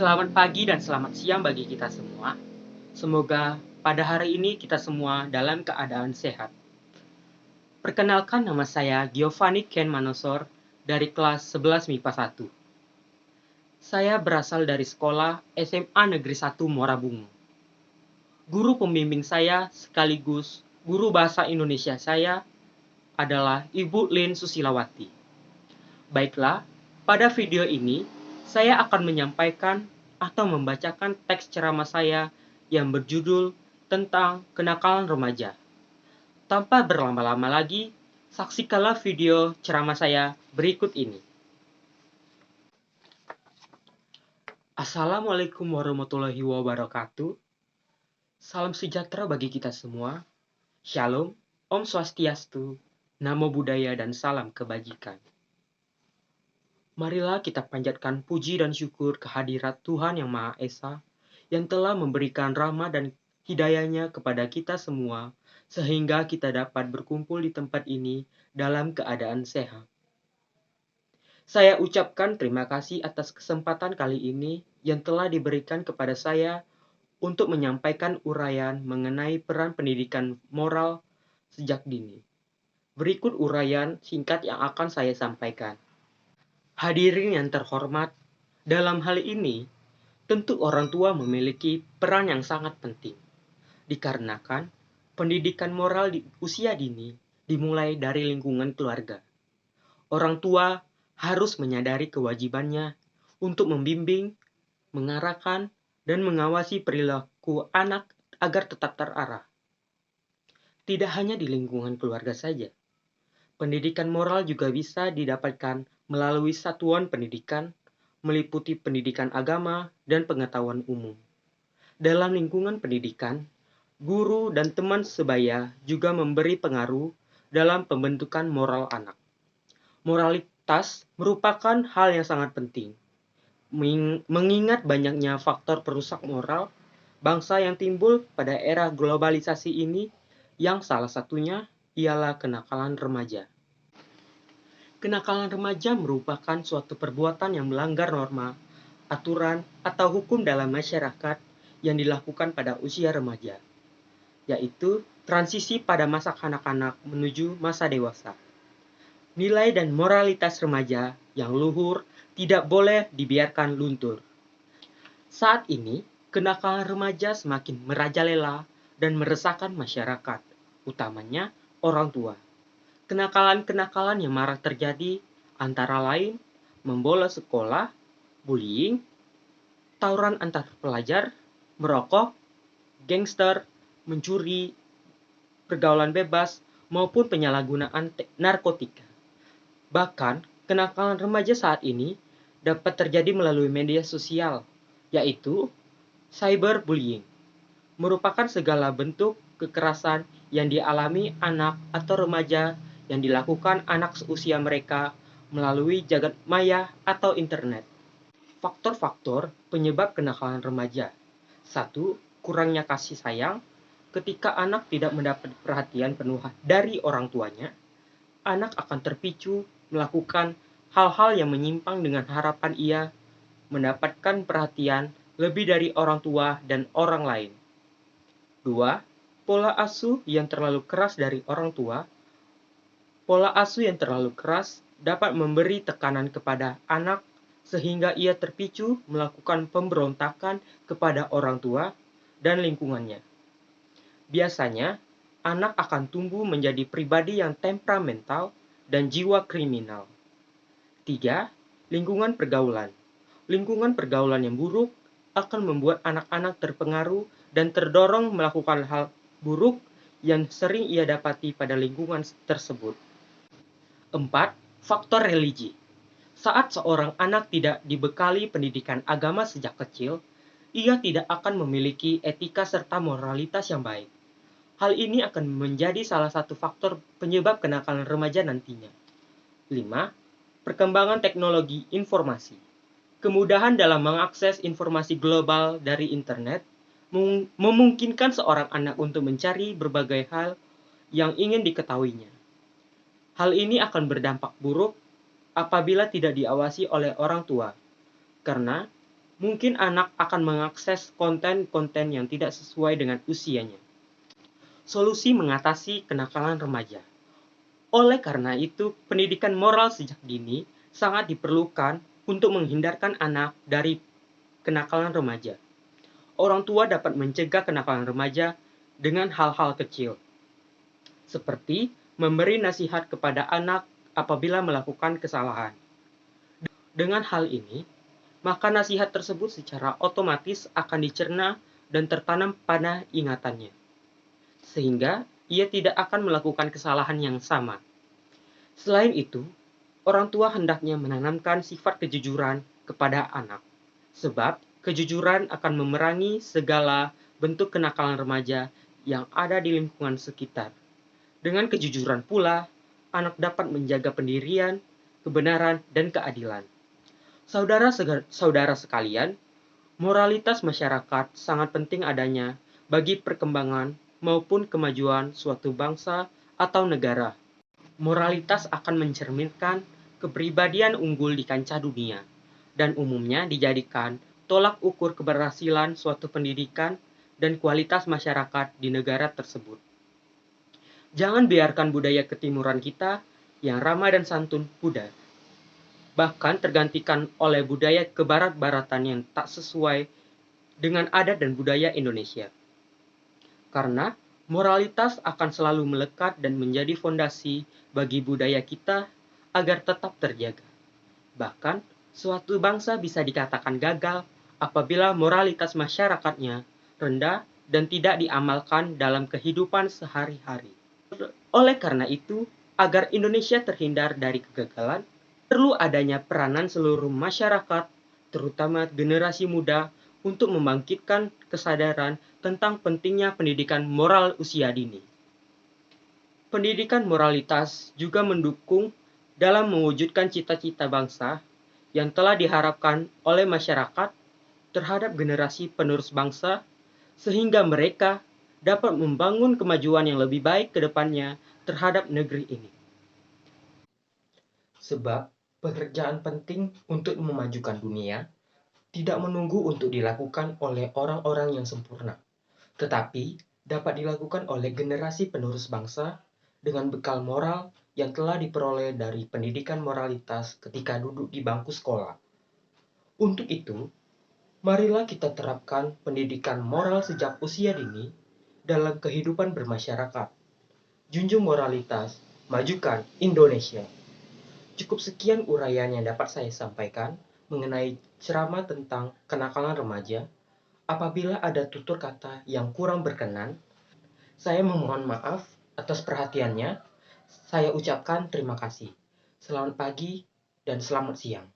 Selamat pagi dan selamat siang bagi kita semua. Semoga pada hari ini kita semua dalam keadaan sehat. Perkenalkan, nama saya Giovanni Ken Manosor dari kelas 11 MIPA 1. Saya berasal dari sekolah SMA Negeri 1 Muarabungu. Guru pembimbing saya sekaligus guru bahasa Indonesia saya adalah Ibu Lin Susilawati. Baiklah, pada video ini saya akan menyampaikan atau membacakan teks ceramah saya yang berjudul tentang kenakalan remaja. Tanpa berlama-lama lagi, saksikanlah video ceramah saya berikut ini. Assalamualaikum warahmatullahi wabarakatuh. Salam sejahtera bagi kita semua. Shalom, Om Swastiastu, Namo Buddhaya, dan salam kebajikan. Marilah kita panjatkan puji dan syukur kehadirat Tuhan Yang Maha Esa yang telah memberikan rahmat dan hidayahnya kepada kita semua sehingga kita dapat berkumpul di tempat ini dalam keadaan sehat. Saya ucapkan terima kasih atas kesempatan kali ini yang telah diberikan kepada saya untuk menyampaikan uraian mengenai peran pendidikan moral sejak dini. Berikut uraian singkat yang akan saya sampaikan. Hadirin yang terhormat, dalam hal ini tentu orang tua memiliki peran yang sangat penting. Dikarenakan pendidikan moral di usia dini dimulai dari lingkungan keluarga. Orang tua harus menyadari kewajibannya untuk membimbing, mengarahkan, dan mengawasi perilaku anak agar tetap terarah. Tidak hanya di lingkungan keluarga saja, pendidikan moral juga bisa didapatkan melalui satuan pendidikan, meliputi pendidikan agama dan pengetahuan umum. Dalam lingkungan pendidikan, guru dan teman sebaya juga memberi pengaruh dalam pembentukan moral anak. Moralitas merupakan hal yang sangat penting, mengingat banyaknya faktor perusak moral bangsa yang timbul pada era globalisasi ini, yang salah satunya ialah kenakalan remaja. Kenakalan remaja merupakan suatu perbuatan yang melanggar norma, aturan, atau hukum dalam masyarakat yang dilakukan pada usia remaja, yaitu transisi pada masa kanak-kanak menuju masa dewasa. Nilai dan moralitas remaja yang luhur tidak boleh dibiarkan luntur. Saat ini, kenakalan remaja semakin merajalela dan meresahkan masyarakat, utamanya orang tua. Kenakalan-kenakalan yang marak terjadi antara lain membolos sekolah, bullying, tawuran antar pelajar, merokok, gangster, mencuri, pergaulan bebas, maupun penyalahgunaan narkotika. Bahkan, kenakalan remaja saat ini dapat terjadi melalui media sosial, yaitu cyberbullying, merupakan segala bentuk kekerasan yang dialami anak atau remaja yang dilakukan anak seusia mereka melalui jagat maya atau internet. Faktor-faktor penyebab kenakalan remaja. 1. Kurangnya kasih sayang. Ketika anak tidak mendapat perhatian penuh dari orang tuanya, anak akan terpicu melakukan hal-hal yang menyimpang dengan harapan ia mendapatkan perhatian lebih dari orang tua dan orang lain. 2. Pola asuh yang terlalu keras dari orang tua. Pola asuh yang terlalu keras dapat memberi tekanan kepada anak sehingga ia terpicu melakukan pemberontakan kepada orang tua dan lingkungannya. Biasanya, anak akan tumbuh menjadi pribadi yang temperamental dan jiwa kriminal. 3. Lingkungan pergaulan. Lingkungan pergaulan yang buruk akan membuat anak-anak terpengaruh dan terdorong melakukan hal buruk yang sering ia dapati pada lingkungan tersebut. 4. Faktor religi. Saat seorang anak tidak dibekali pendidikan agama sejak kecil, ia tidak akan memiliki etika serta moralitas yang baik. Hal ini akan menjadi salah satu faktor penyebab kenakalan remaja nantinya. 5. Perkembangan teknologi informasi. Kemudahan dalam mengakses informasi global dari internet memungkinkan seorang anak untuk mencari berbagai hal yang ingin diketahuinya. Hal ini akan berdampak buruk apabila tidak diawasi oleh orang tua, karena mungkin anak akan mengakses konten-konten yang tidak sesuai dengan usianya. Solusi mengatasi kenakalan remaja. Oleh karena itu, pendidikan moral sejak dini sangat diperlukan untuk menghindarkan anak dari kenakalan remaja. Orang tua dapat mencegah kenakalan remaja dengan hal-hal kecil, seperti memberi nasihat kepada anak apabila melakukan kesalahan. Dengan hal ini, maka nasihat tersebut secara otomatis akan dicerna dan tertanam pada ingatannya, sehingga ia tidak akan melakukan kesalahan yang sama. Selain itu, orang tua hendaknya menanamkan sifat kejujuran kepada anak, sebab kejujuran akan memerangi segala bentuk kenakalan remaja yang ada di lingkungan sekitar. Dengan kejujuran pula, anak dapat menjaga pendirian, kebenaran, dan keadilan. Saudara sekalian, moralitas masyarakat sangat penting adanya bagi perkembangan maupun kemajuan suatu bangsa atau negara. Moralitas akan mencerminkan kepribadian unggul di kancah dunia, dan umumnya dijadikan tolak ukur keberhasilan suatu pendidikan dan kualitas masyarakat di negara tersebut. Jangan biarkan budaya ketimuran kita yang ramah dan santun pudar, bahkan tergantikan oleh budaya kebarat-baratan yang tak sesuai dengan adat dan budaya Indonesia. Karena moralitas akan selalu melekat dan menjadi fondasi bagi budaya kita agar tetap terjaga. Bahkan, suatu bangsa bisa dikatakan gagal apabila moralitas masyarakatnya rendah dan tidak diamalkan dalam kehidupan sehari-hari. Oleh karena itu, agar Indonesia terhindar dari kegagalan, perlu adanya peranan seluruh masyarakat, terutama generasi muda, untuk membangkitkan kesadaran tentang pentingnya pendidikan moral usia dini. Pendidikan moralitas juga mendukung dalam mewujudkan cita-cita bangsa yang telah diharapkan oleh masyarakat terhadap generasi penerus bangsa, sehingga mereka dapat membangun kemajuan yang lebih baik ke depannya terhadap negeri ini. Sebab pekerjaan penting untuk memajukan dunia tidak menunggu untuk dilakukan oleh orang-orang yang sempurna, tetapi dapat dilakukan oleh generasi penerus bangsa dengan bekal moral yang telah diperoleh dari pendidikan moralitas ketika duduk di bangku sekolah. Untuk itu, marilah kita terapkan pendidikan moral sejak usia dini dalam kehidupan bermasyarakat. Junjung moralitas, majukan Indonesia. Cukup sekian uraian yang dapat saya sampaikan mengenai ceramah tentang kenakalan remaja. Apabila ada tutur kata yang kurang berkenan, saya memohon maaf atas perhatiannya. Saya ucapkan terima kasih. Selamat pagi dan selamat siang.